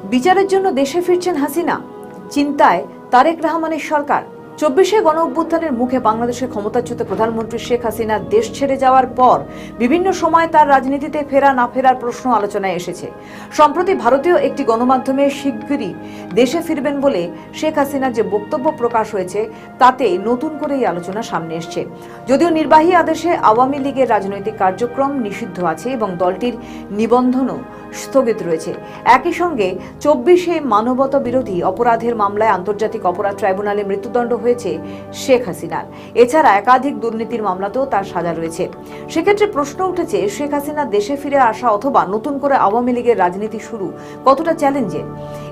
বিচারের জন্য দেশে ফিরছেন হাসিনা, চিন্তায় তারেক রহমানের সরকার। 24শে গণ অভ্যুত্থানের মুখে বাংলাদেশের ক্ষমতাচ্যুত প্রধানমন্ত্রী শেখ হাসিনা দেশ ছেড়ে যাওয়ার পর বিভিন্ন সময় তার রাজনীতিতে ফেরা না ফেরার প্রশ্ন আলোচনায় এসেছে। সম্প্রতি ভারতীয় একটি গণমাধ্যমে শিগগিরই দেশে ফিরবেন বলে শেখ হাসিনার যে বক্তব্য প্রকাশ হয়েছে তাতে নতুন করে এই আলোচনা সামনে এসছে। যদিও নির্বাহী আদেশে আওয়ামী লীগের রাজনৈতিক কার্যক্রম নিষিদ্ধ আছে এবং দলটির নিবন্ধনও স্থগিত রয়েছে। একই সঙ্গে 24শে মানবতা বিরোধী অপরাধের মামলায় আন্তর্জাতিক অপরাধ ট্রাইব্যুনালে মৃত্যুদণ্ড হয়েছে শেখ হাসিনার। এছাড়া একাধিক দুর্নীতির মামলাতেও তার সাজা রয়েছে। সেক্ষেত্রে প্রশ্ন উঠেছে, শেখ হাসিনা দেশে ফিরে আসা অথবা নতুন করে আওয়ামী লীগের রাজনীতি শুরু কতটা চ্যালেঞ্জের।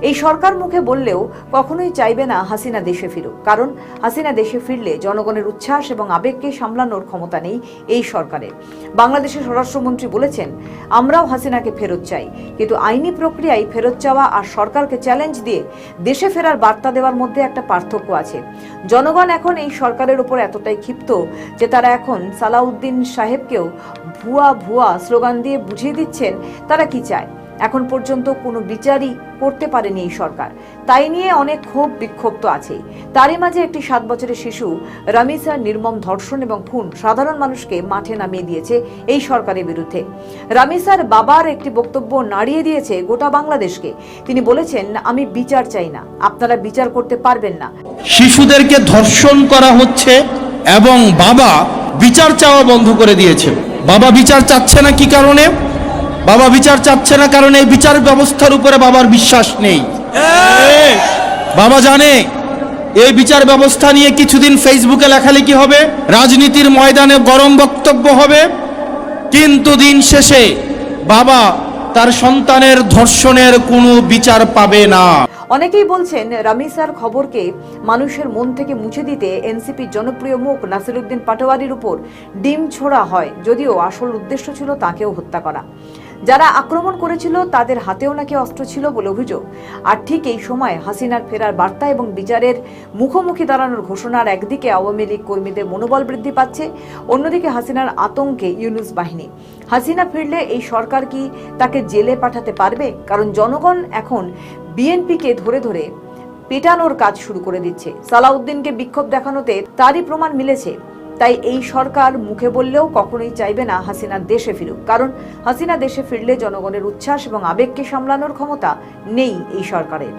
এই সরকার মুখে বললেও কখনোই চাইবে না হাসিনা দেশে ফিরুক, কারণ হাসিনা দেশে ফিরলে জনগণের উচ্ছ্বাস এবং আবেগকে সামলানোর ক্ষমতা নেই এই সরকারের। বাংলাদেশের স্বরাষ্ট্রমন্ত্রী বলেছেন, আমরাও হাসিনাকে ফেরত চাই, কিন্তু আইনি প্রক্রিয়ায় ফেরত চাওয়া আর সরকারকে চ্যালেঞ্জ দিয়ে দেশে ফেরার বার্তা দেওয়ার মধ্যে একটা পার্থক্য আছে। জনগণ এখন এই সরকারের উপর এতটাই ক্ষিপ্ত যে তারা এখন সালাউদ্দিন সাহেবকেও ভুয়া স্লোগান দিয়ে বুঝিয়ে দিচ্ছেন তারা কি চায়। এখন পর্যন্ত কোনো বিচারই করতে পারেনি এই সরকার, তাই নিয়ে অনেক ক্ষোভ বিক্ষোভ তো আছেই। তারই মাঝে একটি 7 বছরের শিশু রামিসার নির্মম ধর্ষণ এবং খুন সাধারণ মানুষকে মাঠে নামিয়ে দিয়েছে এই সরকারের বিরুদ্ধে। রামিসার বাবার একটি বক্তব্য নাড়িয়ে দিয়েছে গোটা বাংলাদেশকে। তিনি বলেছেন, আমি বিচার চাই না, আপনারা বিচার করতে পারবেন না। শিশুদেরকে ধর্ষণ করা হচ্ছে এবং বাবা বিচার চাওয়া বন্ধ করে দিয়েছে। বাবা বিচার চাচ্ছে না কি কারণে? বাবা বিচার চাচ্ছে না কারণ এই বিচার ব্যবস্থার উপরে বাবার বিশ্বাস নেই। বাবা জানে এই বিচার ব্যবস্থা নিয়ে কিছুদিন ফেসবুকে লেখালেখি হবে, রাজনীতির ময়দানে গরম বক্তব্য হবে, কিন্তু দিন শেষে বাবা তার সন্তানের ধর্ষণের কোনো বিচার পাবে না। অনেকেই বলছেন, রামিসার খবরকে মানুষের মন থেকে মুছে দিতে এনসিপির জনপ্রিয় মুখ নাসিরউদ্দিন পাটোয়ারির উপর ডিম ছোড়া হয়, যদিও আসল উদ্দেশ্য ছিল তাকেও হত্যা করা। যারা আক্রমণ করেছিল তাদের হাতেও নাকি অস্ত্র ছিল বলে অভিযোগ। আর ঠিক এই সময় হাসিনার ফেরার বার্তা এবং বিচারের মুখোমুখি দাঁড়ানোর ঘোষণার একদিকে আওয়ামী লীগ কর্মীদের মনোবল বৃদ্ধি পাচ্ছে, অন্যদিকে হাসিনার আতঙ্কে ইউনূস বাহিনী। হাসিনা ফিরলে এই সরকার কি তাকে জেলে পাঠাতে পারবে? কারণ জনগণ এখন বিএনপিকে ধরে ধরে পেটানোর কাজ শুরু করে দিচ্ছে। সালাউদ্দিনকে বিক্ষোভ দেখানোতে তারই প্রমাণ মিলেছে। তাই এই সরকার মুখে বললেও কখনোই চাইবে না হাসিনা দেশে ফিরুক, কারণ হাসিনা দেশে ফিরলে জনগণের উচ্ছ্বাস এবং আবেগকে সামলানোর ক্ষমতা নেই এই সরকারের।